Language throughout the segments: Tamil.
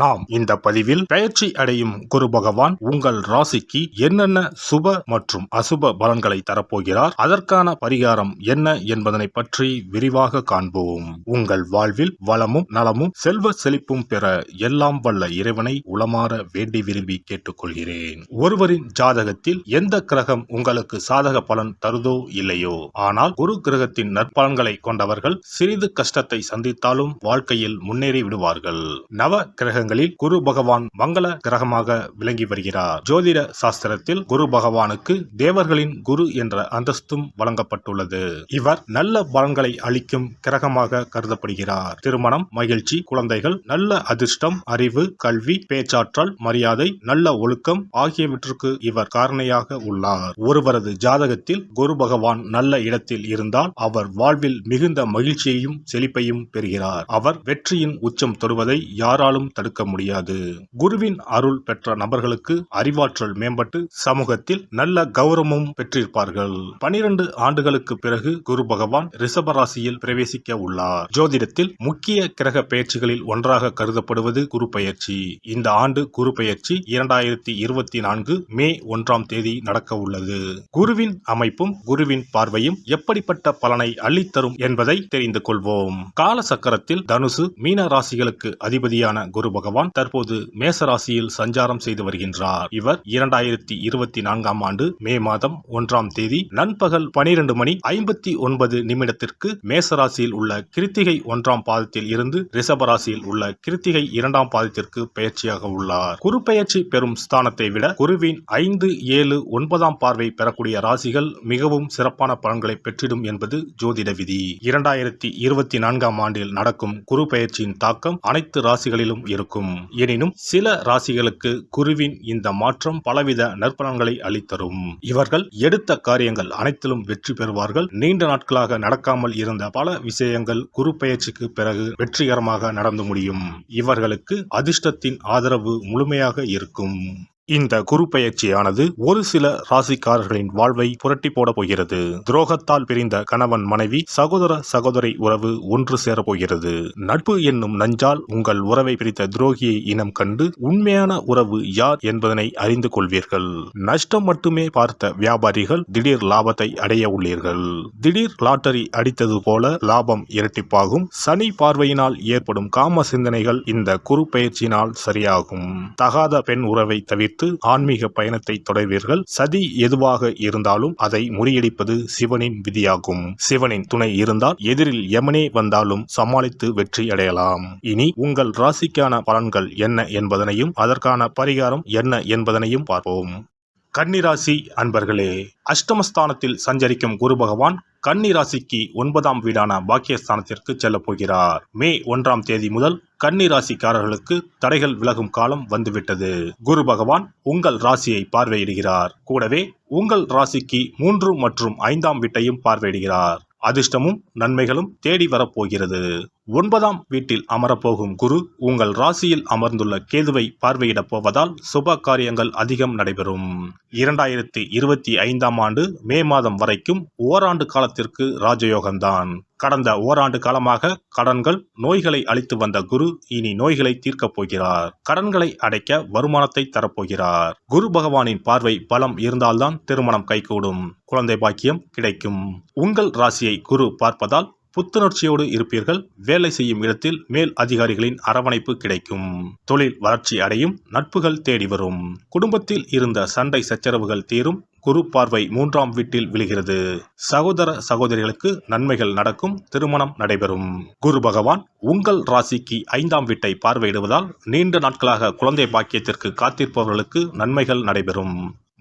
நாம் இந்த பதிவில் பெயர்ச்சி அடையும் குரு பகவான் உங்கள் ராசிக்கு என்னென்ன சுப மற்றும் அசுப பலன்களை தரப்போகிறார், அதற்கான பரிகாரம் என்ன என்பதனை பற்றி விரிவாக காண்போம். உங்கள் வாழ்வில் வளமும் நலமும் செல்வ செழிப்பும் பெற எல்லாம் வல்ல இறைவனை உளமாற வேண்டி விரும்பி கேட்டுக்கொள்கிறேன். ஒருவரின் ஜாதகத்தில் எந்த கிரகம் உங்களுக்கு சாதக பலன் தருதோ இல்லையோ, ஆனால் குரு கிரகத்தின் நற்பலன்களை கொண்டவர்கள் சிறிது கஷ்டத்தை சந்தித்தாலும் வாழ்க்கையில் முன்னேறி விடுவார்கள். நவ கிரகங்களில் குரு பகவான் மங்கள கிரகமாக விளங்கி வருகிறார். ஜோதிட சாஸ்திரத்தில் குரு பகவானுக்கு தேவர்களின் குரு என்ற அந்தஸ்தும் வழங்கப்பட்டுள்ளது. இவர் நல்ல பலன்களை அளிக்கும் கிரகமாக கருதப்படுகிறார். திருமணம், மகிழ்ச்சி, குழந்தைகள், நல்ல அதிர்ஷ்டம், அறிவு, கல்வி, பேச்சாற்றல், மரியாதை, நல்ல ஒழுக்கம் ஆகியவற்றுக்கு இவர் காரணியாக உள்ளார். ஒருவரது ஜாதகத்தில் குரு பகவான் நல்ல இடத்தில் இருந்தால் அவர் வாழ்வில் மிகுந்த மகிழ்ச்சியையும் செழிப்பையும் பெறுகிறார். அவர் வெற்றியின் உச்சம் தொடுவதை யாராலும் தடுக்க முடியாது. குருவின் அருள் பெற்ற நபர்களுக்கு அறிவாற்றல் மேம்பட்டு சமூகத்தில் நல்ல கௌரவமும் பெற்றிருப்பார்கள். 12 ஆண்டுகளுக்கு பிறகு குரு பகவான் ரிஷப ராசியில் பிரவேசிக்க உள்ளார். ஜோதிடத்தில் முக்கிய கிரக பெயர்ச்சிகளில் ஒன்றாக கருதப்படுவது குரு பெயர்ச்சி. இந்த ஆண்டு குரு பெயர்ச்சி 2024 மே 1ஆம் தேதி நடக்க உள்ளது. குருவின் அமைப்பும் குருவின் பார்வையும் எப்படிப்பட்ட பலனை அள்ளித்தரும் என்பதை தெரிந்து கொள்வோம். கால சக்கரத்தில் தனுசு, மீன ராசிகளுக்கு அதிபதியான குரு பகவான் தற்போது மேச ராசியில் சஞ்சாரம் செய்து வருகின்றார். இவர் 2024ஆம் ஆண்டு மே மாதம் 1ஆம் தேதி நண்பகல் 12:59 மேச ராசியில் உள்ள கிருத்திகை 1ஆம் பாதத்தில் இருந்து ரிஷப ராசியில் உள்ள கிருத்திகை 2ஆம் பாதத்திற்கு பெயர்ச்சியாக உள்ளார். குரு பெயர்ச்சி பெறும் ஸ்தானத்தை விட குருவின் 5, 7, 9ஆம் பார்வை பெறக்கூடிய ராசிகள் மிகவும் சிறப்பான பலன்களை பெற்றிடும் என்பது ஜோதிட விதி. 2024ஆம் ஆண்டில் நடக்கும் குரு பெயர்ச்சியின் தாக்கம் அனைத்து ராசிகளிலும் இருக்கும். எனினும் சில ராசிகளுக்கு குருவின் இந்த மாற்றம் பலவித நற்பலன்களை அளித்தரும். இவர்கள் எடுத்த காரியங்கள் அனைத்திலும் வெற்றி பெறுவார்கள். நீண்ட நாட்களாக நடக்காமல் இருந்த பல விஷயங்கள் குரு பெயர்ச்சிக்கு பிறகு வெற்றிகரமாக நடந்து முடியும். இவர்களுக்கு அதிர்ஷ்டத்தின் ஆதரவு முழுமையாக இருக்கும். இந்த குரு பெயர்ச்சியானது ஒரு சில ராசிக்காரர்களின் வாழ்வை புரட்டி போட போகிறது. துரோகத்தால் பிரிந்த கணவன் மனைவி, சகோதர சகோதரி உறவு ஒன்று சேர போகிறது. நட்பு என்னும் நஞ்சால் உங்கள் உறவை பிரித்த துரோகியை இனம் கண்டு உண்மையான உறவு யார் என்பதனை அறிந்து கொள்வீர்கள். நஷ்டம் மட்டுமே பார்த்த வியாபாரிகள் திடீர் லாபத்தை அடைய உள்ளீர்கள். திடீர் லாட்டரி அடித்தது போல லாபம் இரட்டிப்பாகும். சனி பார்வையினால் ஏற்படும் காம சிந்தனைகள் இந்த குரு பெயர்ச்சியினால் சரியாகும். தகாத பெண் உறவை தவிர்த்து ஆன்மீக பயணத்தை தொடர்வீர்கள். சதி எதுவாக இருந்தாலும் அதை முறியடிப்பது சிவனின் விதியாகும். சிவனின் துணை இருந்தால் எதிரில் யமனே வந்தாலும் சமாளித்து வெற்றி அடையலாம். இனி உங்கள் ராசிக்கான பலன்கள் என்ன என்பதனையும் அதற்கான பரிகாரம் என்ன என்பதனையும் பார்ப்போம். கன்னிராசி அன்பர்களே, அஷ்டமஸ்தானத்தில் சஞ்சரிக்கும் குரு பகவான் கன்னி ராசிக்கு 9ஆம் வீடான பாக்கியஸ்தானத்திற்கு செல்ல போகிறார். மே 1ஆம் தேதி முதல் கன்னி ராசிக்காரர்களுக்கு தடைகள் விலகும் காலம் வந்துவிட்டது. குரு பகவான் உங்கள் ராசியை பார்வையிடுகிறார். கூடவே உங்கள் ராசிக்கு 3 மற்றும் 5ஆம் வீட்டையும் பார்வையிடுகிறார். அதிர்ஷ்டமும் நன்மைகளும் தேடி வரப்போகிறது. 9ஆம் வீட்டில் அமரப்போகும் குரு உங்கள் ராசியில் அமர்ந்துள்ள கேதுவை பார்வையிடப் போவதால் சுப காரியங்கள் அதிகம் நடைபெறும். 2025ஆம் ஆண்டு மே மாதம் வரைக்கும் ஓராண்டு காலத்திற்கு ராஜயோகம்தான். கடந்த ஓராண்டு காலமாக கடன்கள், நோய்களை அளித்து வந்த குரு இனி நோய்களை தீர்க்கப் போகிறார். கடன்களை அடைக்க வருமானத்தை தரப்போகிறார். குரு பகவானின் பார்வை பலம் இருந்தால்தான் திருமணம் கைகூடும், குழந்தை பாக்கியம் கிடைக்கும். உங்கள் ராசியை குரு பார்ப்பதால் புத்துணர்ச்சியோடு இருப்பீர்கள். வேலை செய்யும் இடத்தில் மேல் அதிகாரிகளின் அரவணைப்பு கிடைக்கும். தொழில் வளர்ச்சி அடையும். நட்புகள் தேடி வரும். குடும்பத்தில் இருந்த சண்டை சச்சரவுகள் தீரும். குரு பார்வை 3ஆம் வீட்டில் விழுகிறது. சகோதர சகோதரிகளுக்கு நன்மைகள் நடக்கும். திருமணம் நடைபெறும். குரு பகவான் உங்கள் ராசிக்கு 5ஆம் வீட்டை பார்வையிடுவதால் நீண்ட நாட்களாக குழந்தை பாக்கியத்திற்கு காத்திருப்பவர்களுக்கு நன்மைகள் நடைபெறும்.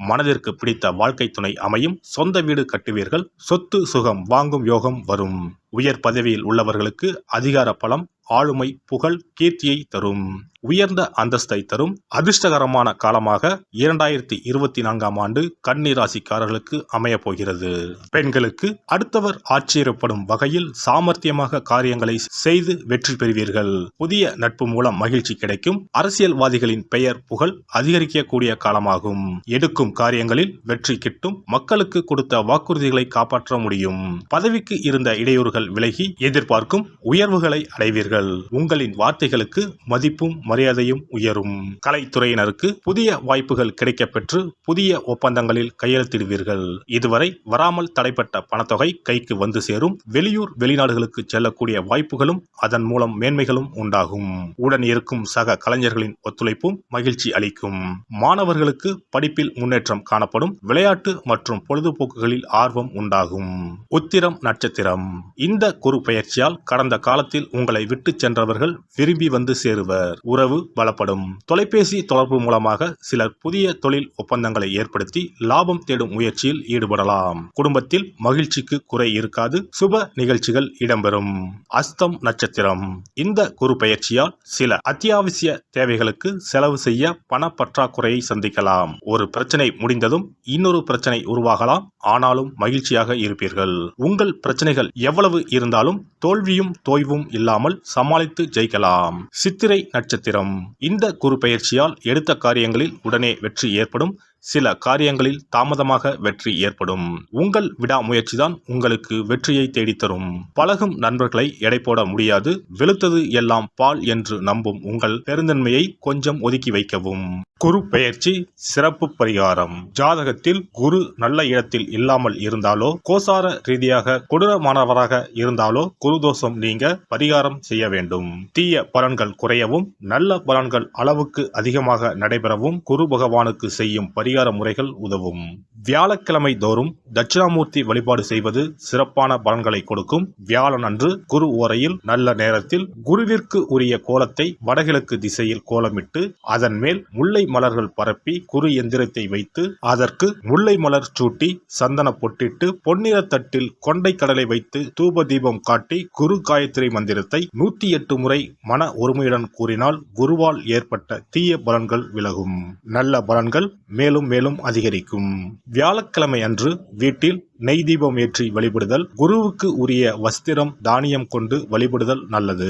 மனதிற்கு பிடித்த வாழ்க்கை துணை அமையும். சொந்த வீடு கட்டுவீர்கள். சொத்து சுகம் வாங்கும் யோகம் வரும். உயர் பதவியில் உள்ளவர்களுக்கு அதிகார பலம், ஆளுமை, புகழ், கீர்த்தியை தரும். உயர்ந்த அந்தஸ்தை தரும். அதிர்ஷ்டகரமான காலமாக 2024ஆம் ஆண்டு கன்னி ராசிக்காரர்களுக்கு அமைய போகிறது. பெண்களுக்கு அடுத்தவர் ஆச்சரியப்படும் வகையில் சாமர்த்தியமாக காரியங்களை செய்து வெற்றி பெறுவீர்கள். புதிய நட்பு மூலம் மகிழ்ச்சி கிடைக்கும். அரசியல்வாதிகளின் பெயர் புகழ் அதிகரிக்கக்கூடிய காலமாகும். எடுக்கும் காரியங்களில் வெற்றி கிட்டும். மக்களுக்கு கொடுத்த வாக்குறுதிகளை காப்பாற்ற முடியும். பதவிக்கு இருந்த இடையூறுகள் விலகி எதிர்பார்க்கும் உயர்வுகளை அடைவீர்கள். உங்களின் வார்த்தைகளுக்கு மதிப்பும் மரியாதையும் உயரும். கலைத்துறையினருக்கு புதிய வாய்ப்புகள் கிடைக்கப்பெற்று புதிய ஒப்பந்தங்களில் கையெழுத்திடுவீர்கள். இதுவரை வராமல் தடைப்பட்ட பணத்தொகை கைக்கு வந்து சேரும். வெளியூர் வெளிநாடுகளுக்கு செல்லக்கூடிய வாய்ப்புகளும் அதன் மூலம் மேன்மைகளும் உண்டாகும். உடன் இருக்கும் சக கலைஞர்களின் ஒத்துழைப்பும் மகிழ்ச்சி அளிக்கும். மாணவர்களுக்கு படிப்பில் முன்னேற்றம் காணப்படும். விளையாட்டு மற்றும் பொழுதுபோக்குகளில் ஆர்வம் உண்டாகும். உத்திரம் நட்சத்திரம். இந்த குரு பெயர்ச்சியால் கடந்த காலத்தில் உங்களை விட்டு சென்றவர்கள் விரும்பி வந்து சேருவர். உறவு பலப்படும். தொலைபேசி தொடர்பு மூலமாக சிலர் புதிய தொழில் ஒப்பந்தங்களை ஏற்படுத்தி லாபம் தேடும் முயற்சியில் ஈடுபடலாம். குடும்பத்தில் மகிழ்ச்சிக்கு குறை இருக்காது. சுப நிகழ்ச்சிகள் இடம்பெறும். அஸ்தம் நட்சத்திரம். இந்த குரு பெயர்ச்சியால் சில அத்தியாவசிய தேவைகளுக்கு செலவு செய்ய பண பற்றாக்குறையை சந்திக்கலாம். ஒரு பிரச்சனை முடிந்ததும் இன்னொரு பிரச்சனை உருவாகலாம். ஆனாலும் மகிழ்ச்சியாக இருப்பீர்கள். உங்கள் பிரச்சனைகள் எவ்வளவு இருந்தாலும் தோல்வியும் தோய்வும் இல்லாமல் சமாளித்து ஜெயிக்கலாம். சித்திரை நட்சத்திரம். இந்த குரு பெயர்ச்சியால் எடுத்த காரியங்களில் உடனே வெற்றி ஏற்படும். சில காரியங்களில் தாமதமாக வெற்றி ஏற்படும். உங்கள் விடாமுயற்சிதான் உங்களுக்கு வெற்றியை தேடித்தரும். பழகும் நண்பர்களை எடை போட முடியாது. வெளுத்தது எல்லாம் பால் என்று நம்பும் உங்கள் பெருந்தன்மையை கொஞ்சம் ஒதுக்கி வைக்கவும். குரு பெயர்ச்சி சிறப்பு பரிகாரம். ஜாதகத்தில் குரு நல்ல இடத்தில் இல்லாமல் இருந்தாலோ கோசார ரீதியாக கொடூரமானவராக இருந்தாலோ குரு தோஷம் நீங்க பரிகாரம் செய்ய வேண்டும். தீய பலன்கள் குறையவும் நல்ல பலன்கள் அளவுக்கு அதிகமாக நடைபெறவும் குரு பகவானுக்கு செய்யும் பரிகார முறைகள் உதவும். வியாழக்கிழமை தோறும் தட்சிணாமூர்த்தி வழிபாடு செய்வது சிறப்பான பலன்களை கொடுக்கும். வியாழன் அன்று குரு ஓரையில் நல்ல நேரத்தில் குருவிற்கு உரிய கோலத்தை வடகிழக்கு திசையில் கோலமிட்டு அதன் மேல் முல்லை மலர்கள் பரப்பி குரு எந்திரத்தை வைத்து அதற்கு முல்லை மலர் சூட்டி சந்தன பொட்டிட்டு பொன்னிற தட்டில் கொண்டை கடலை வைத்து தூப தீபம் காட்டி குரு காயத்ரி மந்திரத்தை 108 முறை மன ஒருமையுடன் கூறினால் குருவால் ஏற்பட்ட தீய பலன்கள் விலகும். நல்ல பலன்கள் மேலும் மேலும் அதிகரிக்கும். வியாழக்கிழமை அன்று வீட்டில் நெய் தீபம் ஏற்றி வழிபடுதல். குருவுக்கு உரிய வஸ்திரம் தானியம் கொண்டு வழிபடுதல் நல்லது.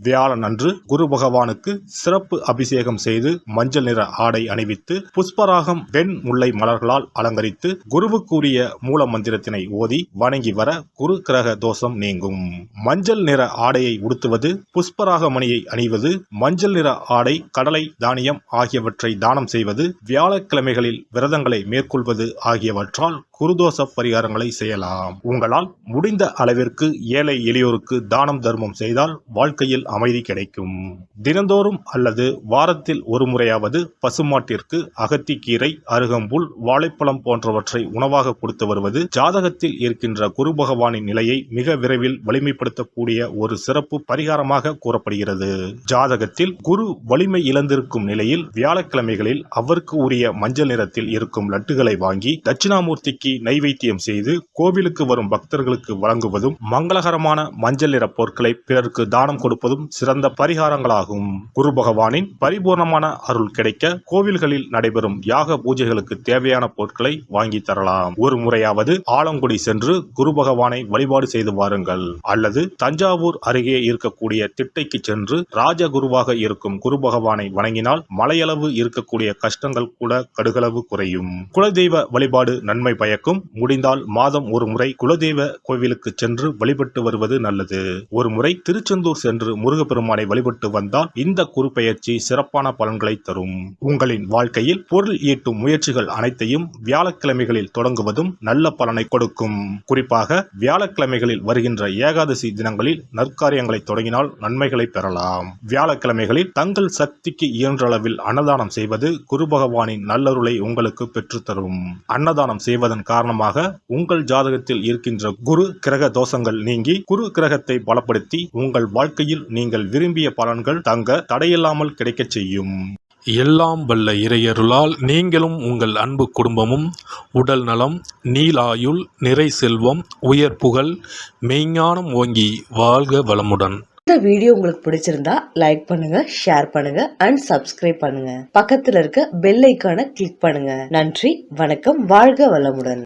வியாழன் அன்று குரு பகவானுக்கு சிறப்பு அபிஷேகம் செய்து மஞ்சள் நிற ஆடை அணிவித்து புஷ்பராகம் வெண் முல்லை மலர்களால் அலங்கரித்து குருவுக்கு உரிய மூல மந்திரத்தினை ஓதி வணங்கி வர குரு கிரக தோஷம் நீங்கும். மஞ்சள் நிற ஆடையை உடுத்துவது, புஷ்பராக மணியை அணிவது, மஞ்சள் நிற ஆடை, கடலை, தானியம் ஆகியவற்றை தானம் செய்வது, வியாழக்கிழமைகளில் விரதங்களை மேற்கொள்வது ஆகியவற்றால் குருதோஷ பரிகாரங்களை செய்யலாம். உங்களால் முடிந்த அளவிற்கு ஏழை எளியோருக்கு தானம் தர்மம் செய்தால் வாழ்க்கையில் அமைதி கிடைக்கும். தினந்தோறும் அல்லது வாரத்தில் ஒரு முறையாவது பசுமாட்டிற்கு அகத்திக்கீரை, அருகம்புல், வாழைப்பழம் போன்றவற்றை உணவாக கொடுத்து வருவது ஜாதகத்தில் இருக்கின்ற குரு பகவானின் நிலையை மிக விரைவில் வலிமைப்படுத்தக்கூடிய ஒரு சிறப்பு பரிகாரமாக கூறப்படுகிறது. ஜாதகத்தில் குரு வலிமை இழந்திருக்கும் நிலையில் வியாழக்கிழமைகளில் அவருக்கு உரிய மஞ்சள் நிறத்தில் இருக்கும் லட்டுகளை வாங்கி தட்சிணாமூர்த்திக்கு நைவேத்தியம் செய்து கோவிலுக்கு வரும் பக்தர்களுக்கு வழங்குவதும் மங்களகரமான மஞ்சள் நிற பொருட்களை பிறருக்கு தானம் கொடுப்பதும் சிறந்த பரிகாரங்களாகும். குரு பகவானின் பரிபூர்ணமான அருள் கிடைக்க கோவில்களில் நடைபெறும் யாக பூஜைகளுக்கு தேவையான பொருட்களை வாங்கி தரலாம். ஒரு முறையாவது ஆலங்குடி சென்று குரு பகவானை வழிபாடு செய்து வாருங்கள். அல்லது தஞ்சாவூர் அருகே இருக்கக்கூடிய திட்டைக்கு சென்று ராஜகுருவாக இருக்கும் குரு பகவானை வணங்கினால் மலையளவு இருக்கக்கூடிய கஷ்டங்கள் கூட கடுகளவு குறையும். குலதெய்வ வழிபாடு நன்மை பயக்கும். முடிந்தால் மாதம் ஒரு முறை குலதெய்வ கோவிலுக்கு சென்று வழிபட்டு வருவது நல்லது. ஒரு முறை திருச்செந்தூர் சென்று முருகப்பெருமானை வழிபட்டு வந்தால் இந்த குரு பெயர்ச்சி சிறப்பான பலன்களை தரும். உங்களின் வாழ்க்கையில் பொருள் ஈட்டும் முயற்சிகள் அனைத்தையும் வியாழக்கிழமைகளில் தொடங்குவதும் நல்ல பலனை கொடுக்கும். குறிப்பாக வியாழக்கிழமைகளில் வருகின்ற ஏகாதசி தினங்களில் நற்காரியங்களை தொடங்கினால் நன்மைகளை பெறலாம். வியாழக்கிழமைகளில் தங்கள் சக்திக்கு இயன்ற அளவில் அன்னதானம் செய்வது குரு பகவானின் நல்லருளை உங்களுக்கு பெற்றுத்தரும். அன்னதானம் செய்வதன் காரணமாக உங்கள் ஜாதகத்தில் இருக்கின்ற குரு கிரக தோஷங்கள் நீங்கி குரு கிரகத்தை பலப்படுத்தி உங்கள் வாழ்க்கையில் நீங்கள் விரும்பிய பலன்கள் தங்க தடையில்லாமல் கிடைக்கச் செய்யும். எல்லாம் வல்ல இறையருளால் நீங்களும் உங்கள் அன்பு குடும்பமும் உடல் நலம், நீலாயுள், நிறை செல்வம், உயர் புகழ், மெய்ஞானம் ஓங்கி வாழ்க வளமுடன். இந்த வீடியோ உங்களுக்கு பிடிச்சிருந்தா லைக் பண்ணுங்க, ஷேர் பண்ணுங்க அண்ட் சப்ஸ்கிரைப் பண்ணுங்க. பக்கத்துல இருக்க பெல் ஐகானை கிளிக் பண்ணுங்க. நன்றி, வணக்கம், வாழ்க வளமுடன்.